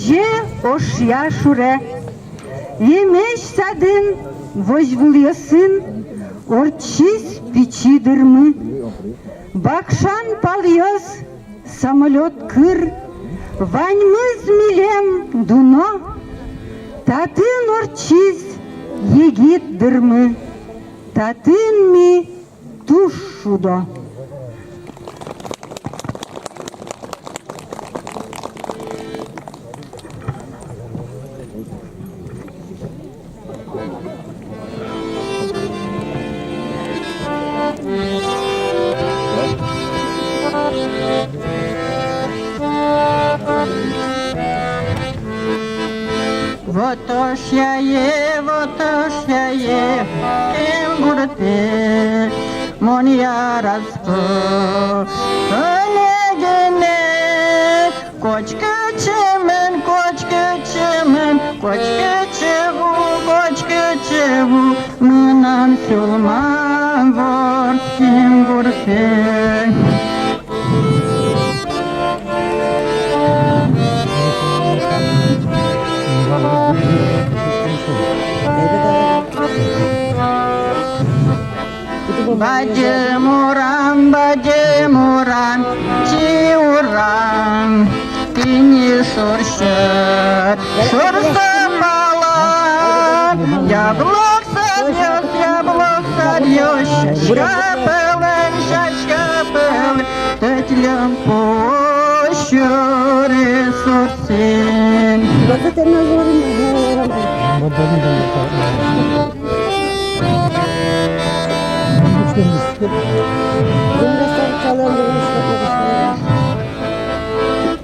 Кеже ошья шуре. Емеш садын, вожвул сын, орчис печи дырмы. Бакшан пальёс, самолет кыр, ваньмыз милем дуно, татын орчис егит дырмы, татын ми туш шудо. Вот уж я кем гурте, мон я распо, гене, кочка чемен, кочка чеву, мынам сулман вор кем гурте. Баде мурам, чиурам, пини шуршат, шурсапала, яблок садёшь, шашкапелен, тетлям пощу ресурсен.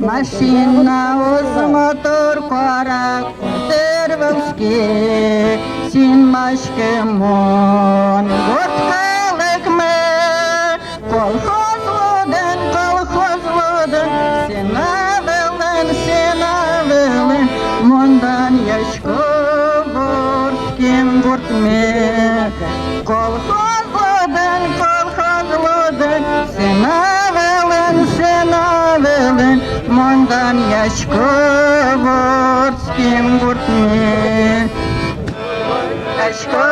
Машина уз мотор корак, тервелский, син машкемон, готкалык мы, колхоз воден, сенавелен, мондан яшко борским гуртме, колхоз воден, сенавелен, мондан яшко борским гуртме, яшко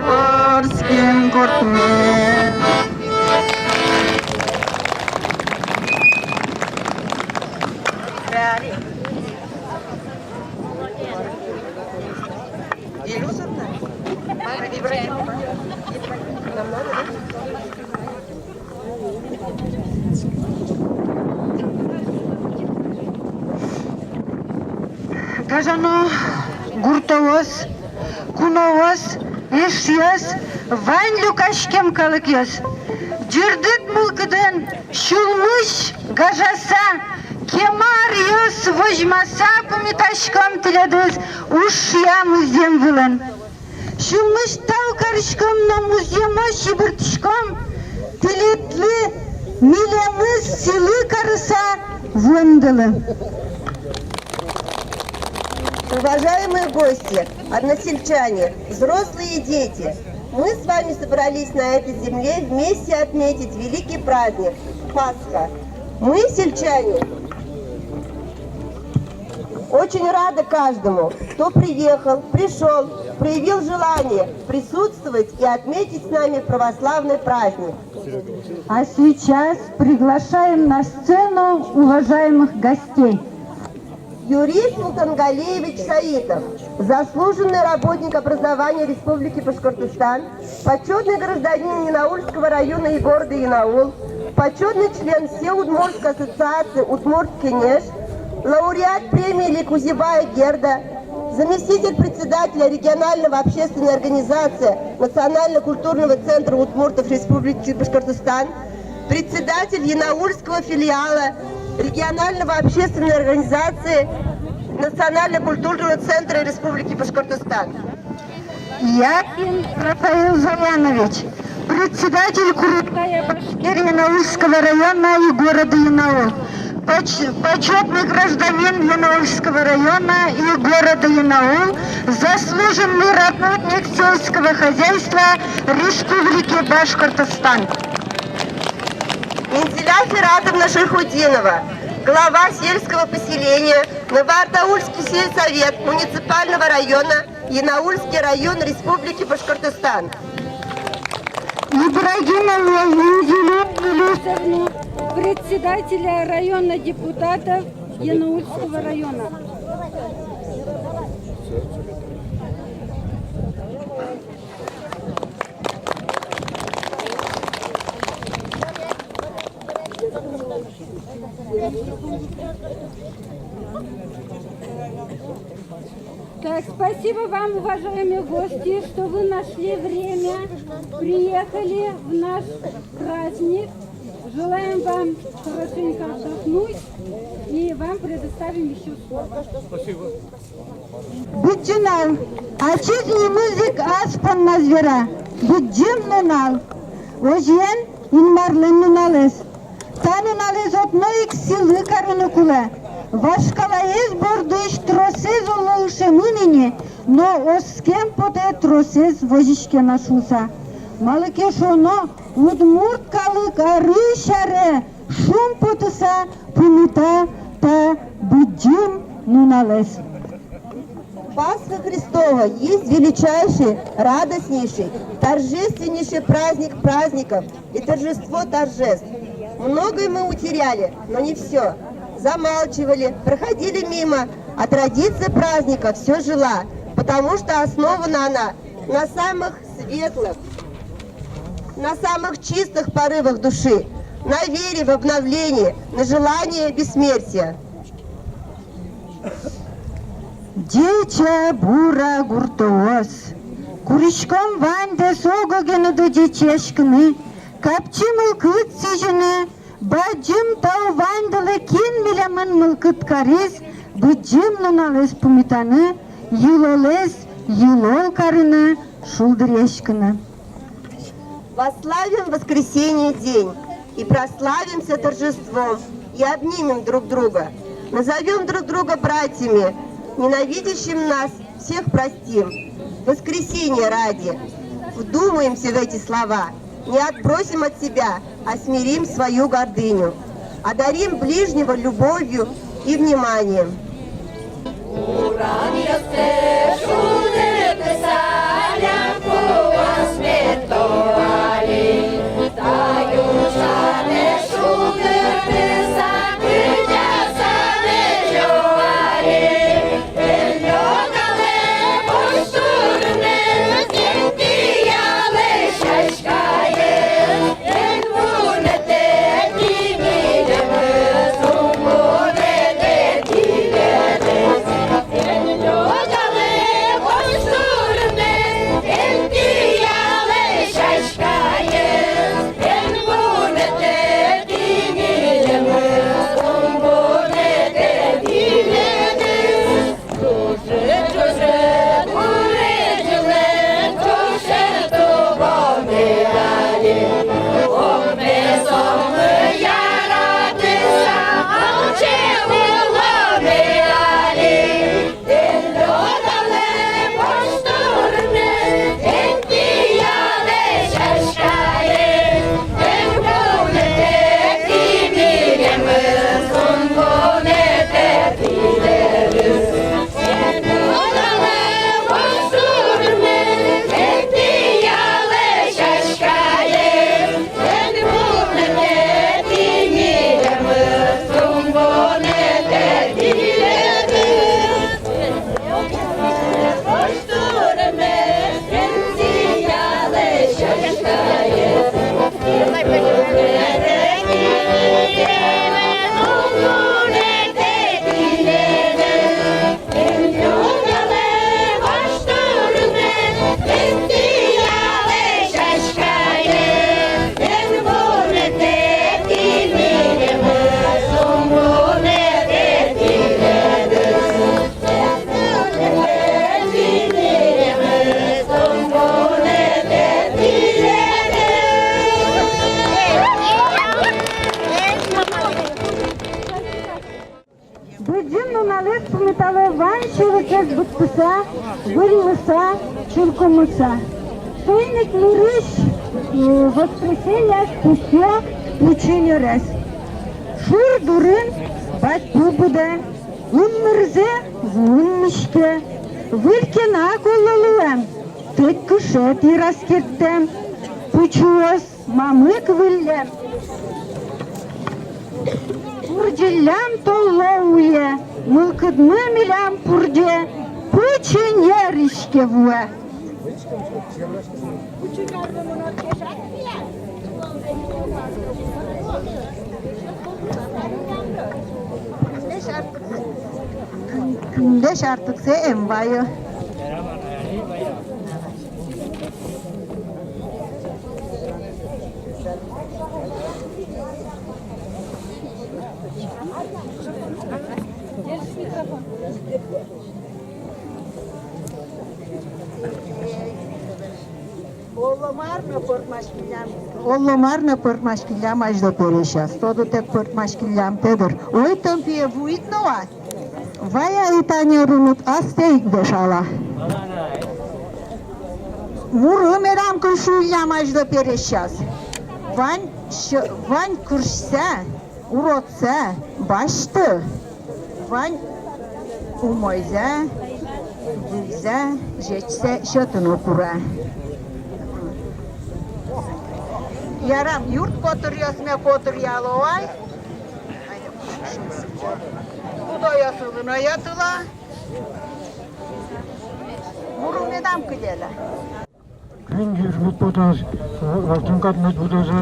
борским гуртме. Кажано гуртовоз, куновоз, ешьез, вань люкашкем калыкез. Жырдык мылкыден шулмыш гажаса, кемар ёс вожмаса кумиташком тиледыз, ушья музем вылен. Шулмыш тау карышком на музема шибыртышком, тилетлы милемыз силы карыса вындылы. Уважаемые гости, односельчане, взрослые и дети, мы с вами собрались на этой земле вместе отметить великий праздник – Пасха. Мы, сельчане, очень рады каждому, кто приехал, пришел, проявил желание присутствовать и отметить с нами православный праздник. А сейчас приглашаем на сцену уважаемых гостей. Юрий Султангалиевич Саитов, заслуженный работник образования Республики Башкортостан, почетный гражданин Янаульского района и города Янаул, почетный член Всеудмуртской ассоциации Удмурт-Кенеш, лауреат премии Ликузибая Герда, заместитель председателя регионального общественной организации Национально-культурного центра удмуртов Республики Башкортостан, председатель Янаульского филиала регионального общественной организации Национально-культурного центра Республики Башкортостан. Япин Рафаил Заянович, председатель Курултая Башкирии Янаульского района и города Янаул, почетный гражданин Янаульского района и города Янаул, заслуженный работник сельского хозяйства Республики Башкортостан. Инзиля Фиратовна Шайхутдинова, глава сельского поселения, Новоартаульский сельсовет муниципального района, Янаульский район Республики Башкортостан. Ибрагимову Юзелю Юлюсовну, председателя района депутатов Янаульского района. Так, спасибо вам, уважаемые гости, что вы нашли время, приехали в наш праздник. Желаем вам хорошенько отдохнуть и вам предоставим еще слово. Спасибо. Bütçünal, açık müzik aspanmaz vera, bütçüm nunal, ojen inmarlın nunales, tanunales otnoik sili karunukule, vaşkalayız borduş trosez oluşa münini, no oskem pote trosez vojişke našusa. Малыкешоно удмурткалык арышаре шум потыса пумита та будим нуналес. Пасха Христова есть величайший, радостнейший, торжественнейший праздник праздников и торжество торжеств. Многое мы утеряли, но не все. Замалчивали, проходили мимо, а традиция праздника все жила, потому что основана она на самых светлых, на самых чистых порывах души, на вере в обновление, на желание бессмертия. Дича бура гуртоос, куришком ванде согогену до дичешкны, капчи мылкыт сижене, баджим тау ванделе кин миляман мылкыт карис, быджим нуналес пумитаны, юлолес, юлол карыны, шулдырешкны. Восславим воскресенье день и прославимся торжеством и обнимем друг друга. Назовем друг друга братьями, ненавидящим нас всех простим. Воскресенье ради. Вдумаемся в эти слова, не отбросим от себя, а смирим свою гордыню. Одарим ближнего любовью и вниманием. Бутпыса, вырылыса, чуркумыса. Стойник лурыш, воскресенье спустя учили раз. Шур дурын, Батю буде, уммірзе змунмішке, вилкіна кололуем, тек кушет і раскеттем, пучуос мамык виллем. Пурдиллям толлоуе, мылкыдмы милям пурде, пученер ишкевуе. Künde şartıksa en bayı. Олломарна портмашкилям аж до переша. Стоду тек портмашкилям тедер. Ой, там пие вуитнова. Вая итания рунут астейк дешала. Муру мерам кушулям аж до перешас. Вань куршса, уродса, башты. Вань умойза, дильза, жечсе, шотын окура. Ярам yurt koturuyorsun koturuyalovay. Bu da yasılına yatıla. Vurun edam kıdele. Gün yürüt budaz, altın katmet budazı.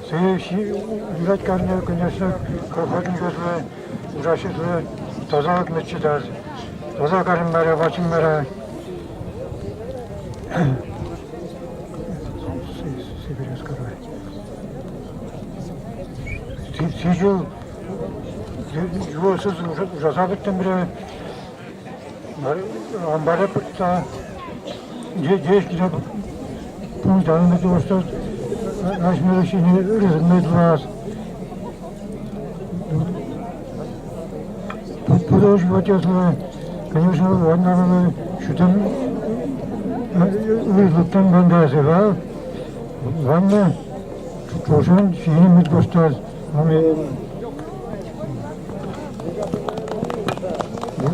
Sevşi üretkarına güneşle kafatın gözle uğraşıtlı taza hükmetçiler. Taza karınlara, başınlara. Sicil yuvasız uğraşa bittim bile. Ambara pırtta. Geç gidip bu canımı dostlar. Aşmıyor şimdi rızmet var. Bu da hoş bakıyorsun. Конечно, onların şutan uyuzluktan gönderse var. Vanna çoğuşun şeyini mi dostlar.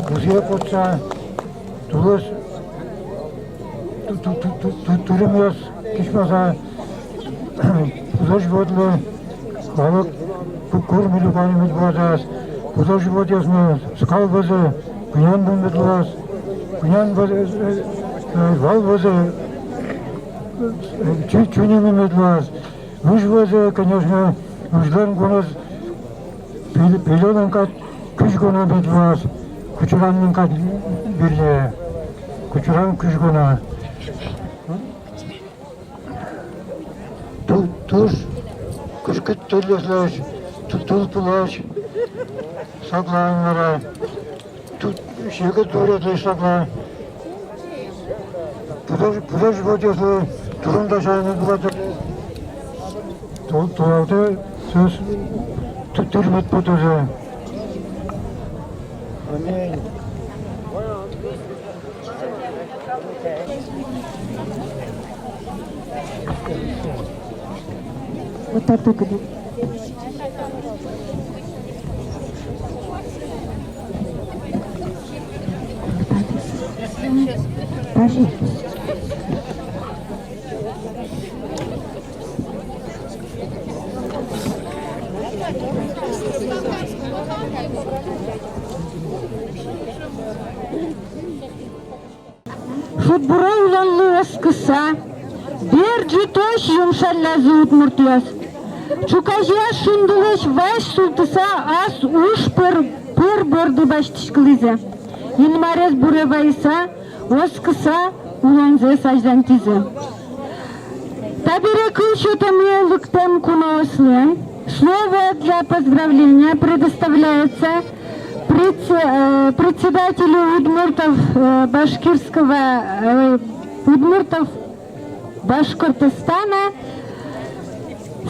Kuziye potsa tuğuz tutturmuyoruz kişmasa kuzaş vodlu balık kurmilu kanımız boğazaz kuzaş vodiyasını skal bazı günyan bundurlar günyan bazı val bazı çünümümüzler uç bazı конечно Уждан гонос пилонан кат күш гона бетлас кучуранын кат бирже кучуран күш гона туш күшкүт төлөслөш тултулаш саклааңара шеге туретлеш сакла пудож водеслы турунда шайны булатып туалды söz tutturmat buduzu. Amin. Вот так только. Пошли. Şutbura ulanlı ıskısa, bir cütoş yumşallazı utmurtuyaz. Çukajya şunduluş vaş sultısa as uş pır bordu baştışkılıza. Yinmarez burevaysa, ıskısa ulanzı sajdan tizi. Табире кылшотами лыктем кунослы. Слово для поздравления предоставляется председателю Удмуртов Удмуртов Башкортостана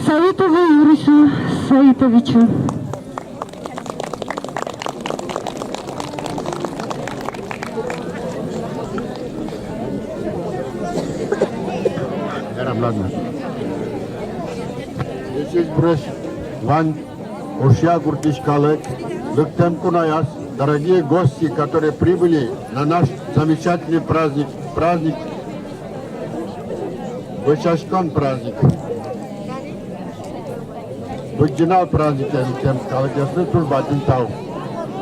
Саитову Юрису Саитовичу. Ладно. Здесь брось Вань Ошья Гуртичкалек, Лыктем Кунаяс, дорогие гости, которые прибыли на наш замечательный праздник, Вычашкан праздник. Выдинал праздник, Лыктем Калакесны Турбатин Тау.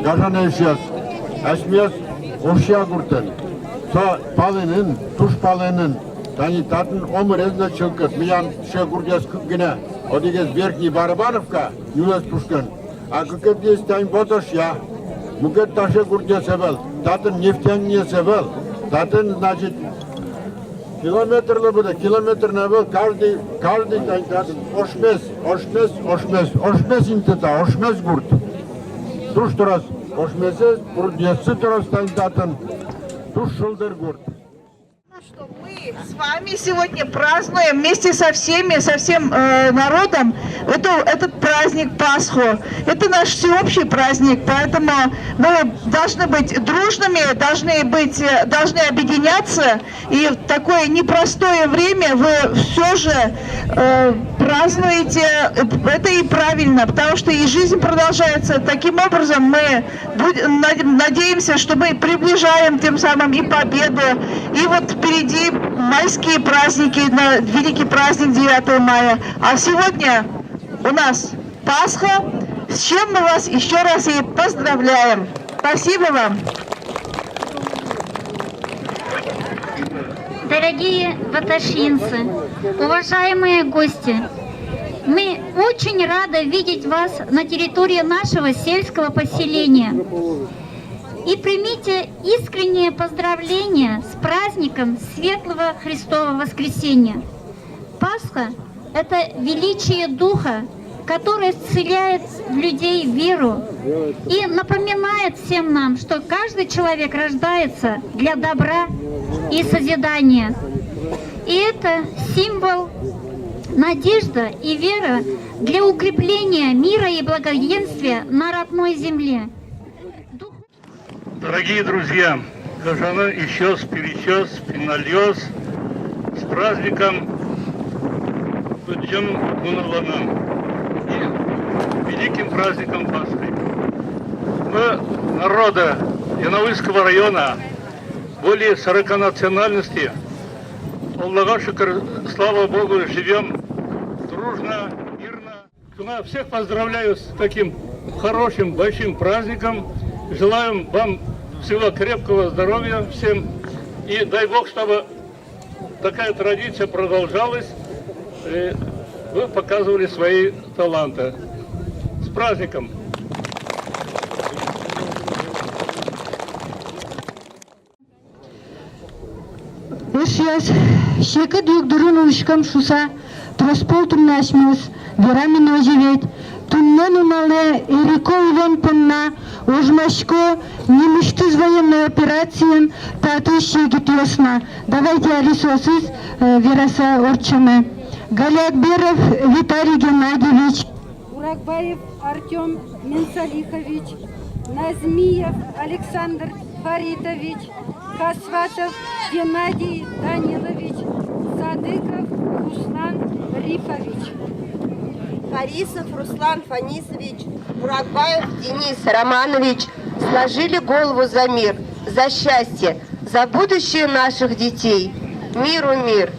Гажан Эшьяс, Ашмес, Ошья Гуртен, Со Паленин, Туш Паленин, Тани Татын, Омрезна Чилкат, Миян Шагурдяс Кукгина, Одигес Верхний Барабановка, Юлес Пушкан. А как здесь там Ботошья, Мукет Таша Гурдя Севел, Татын нефтяния Севел, Татын, значит, километр Невел, каждый день Татын, Ошмес интета, Ошмес Гурт. Туш Тарас, Ошмесес, Гурдясы Тарас Татын, Туш Шулдер Гурт. Что мы с вами сегодня празднуем вместе со всем народом этот праздник Пасху. Это наш всеобщий праздник, поэтому мы должны быть дружными, должны объединяться. И в такое непростое время вы все же празднуете. Это и правильно, потому что и жизнь продолжается. Таким образом мы надеемся, что мы приближаем тем самым и победу, и вот впереди майские праздники, великий праздник 9 мая. А сегодня у нас Пасха, с чем мы вас еще раз и поздравляем. Спасибо вам. Дорогие ваташинцы, уважаемые гости, мы очень рады видеть вас на территории нашего сельского поселения. И примите искреннее поздравление с праздником Светлого Христова Воскресения. Пасха – это величие Духа, который исцеляет в людей веру и напоминает всем нам, что каждый человек рождается для добра и созидания. И это символ надежда и вера для укрепления мира и благоденствия на родной земле. Дорогие друзья, Гажана еще перечес, пинальес с праздником Баджам Гуналаном и великим праздником Пасхи. Мы, народа Янаульского района, более 40 национальностей, Аллаха шукр, слава Богу, живем дружно, мирно. Всех поздравляю с таким хорошим, большим праздником. Желаем вам всего крепкого здоровья всем. И дай Бог, чтобы такая традиция продолжалась. И вы показывали свои таланты. С праздником! Ошьяс, щека дюкдурун ушкам шуса, троспол тумнашмус, верамин оживет, туннен умале, ирико увен пенна, ожмашко, не мечты с военной операцией, тату щеги тесна. Давайте Алисосис, Вераса Орчаме. Галякберов Виталий Геннадьевич. Уракбаев Артем Менсалихович, Назмиев Александр Фаритович, Касватов Геннадий Данилович, Садыков Руслан Рифович. Харисов Руслан Фанисович, Уракбаев Денис Романович сложили голову за мир, за счастье, за будущее наших детей. Миру мир.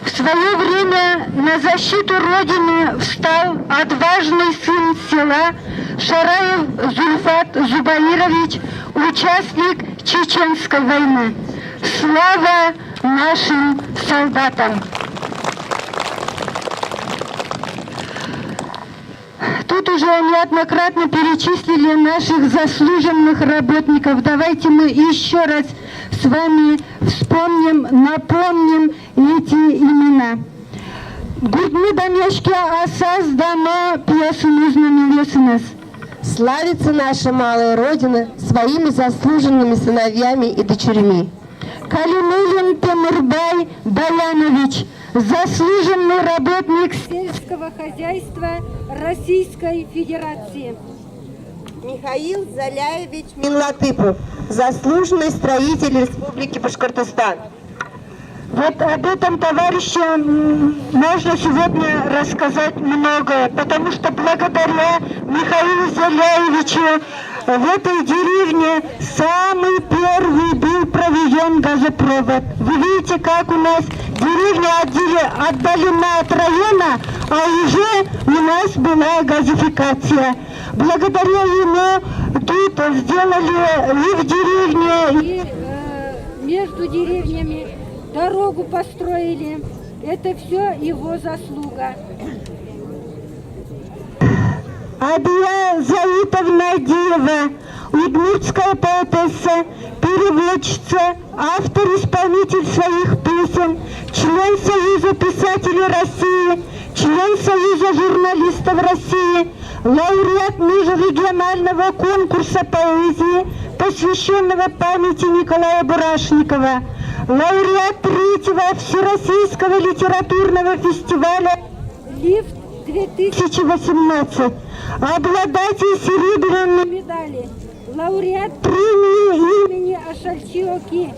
В свое время на защиту Родины встал отважный сын села Шараев Зульфат Зубаирович, участник Чеченской войны. Слава нашим солдатам! Тут уже неоднократно перечислили наших заслуженных работников. Давайте мы еще раз с вами вспомним, напомним эти имена. Гурдны дамешки асас дама пьесу нужно милесенес. Славится наша малая Родина своими заслуженными сыновьями и дочерьми. Калимулин Темирбай Баянович, заслуженный работник сельского хозяйства Российской Федерации. Михаил Заляевич Минлатыпов, заслуженный строитель Республики Башкортостан. Вот об этом товарище можно сегодня рассказать многое, потому что благодаря Михаилу Заляевичу в этой деревне самый первый был проведен газопровод. Вы видите, как у нас деревня отдалена от района, а уже у нас была газификация. Благодаря ему тут сделали и в деревне, И между деревнями дорогу построили. Это все его заслуга. Абия Заитовна Дева, удмуртская поэтесса, переводчица, автор-исполнитель своих песен, член Союза писателей России, член Союза журналистов России, лауреат межрегионального конкурса поэзии, посвященного памяти Николая Бурашникова, лауреат 3-го Всероссийского литературного фестиваля Лифт 2018. 2018, обладатель серебряной Медали. Лауреат премии имени Ашальчиоки.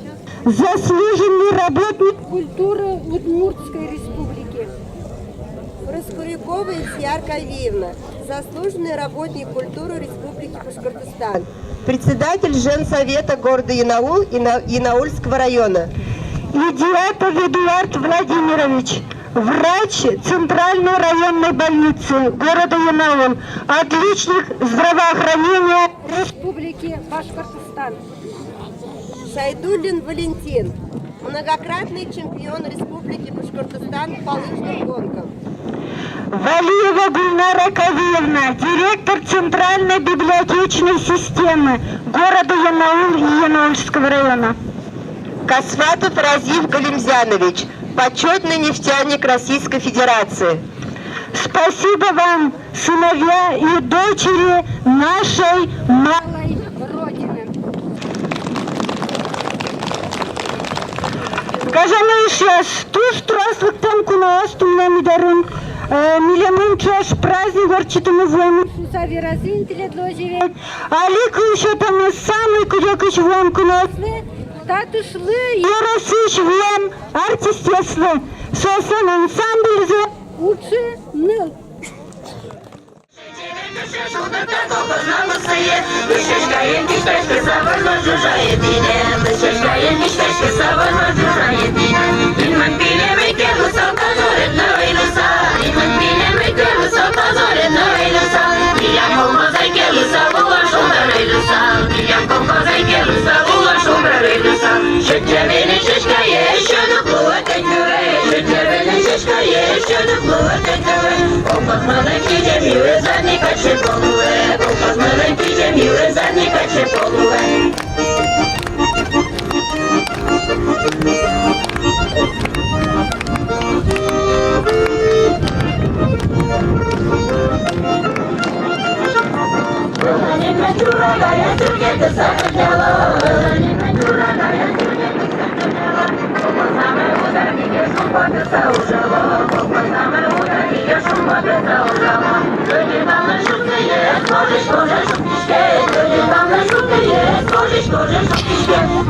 заслуженный работник Культуры Удмуртской республики. Проскурякова Ильсияр Кавиевна, заслуженный работник культуры Республики Башкортостан, председатель Женсовета города Янаул и Янаульского района. Идиатов Эдуард Владимирович, врач Центральной районной больницы города Янаул, отличник здравоохранения Республики Башкортостан. Шайдуллин Валентин, многократный чемпион Республики Башкортостан по лыжным гонкам. Валиева Гульнара Кавиевна, директор Центральной библиотечной системы города Янаул и Янаульского района. Касватов Разив Галимзянович, почетный нефтяник Российской Федерации. Спасибо вам, сыновья и дочери нашей Малой Родины. Кажанышес, туш траслыктан кунаас тумнамидарым, милямын чаш праздник варчитымы войны. Сусави разин теледложеве. Алик еще там самый кудякыч вон кунаас. Татышлы Яросыч влам, артист яслы, сосан ансамбль за... учи ныл.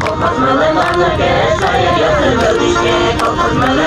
Kokoz mele marnake, şayet yasır gölüşke, kokoz mele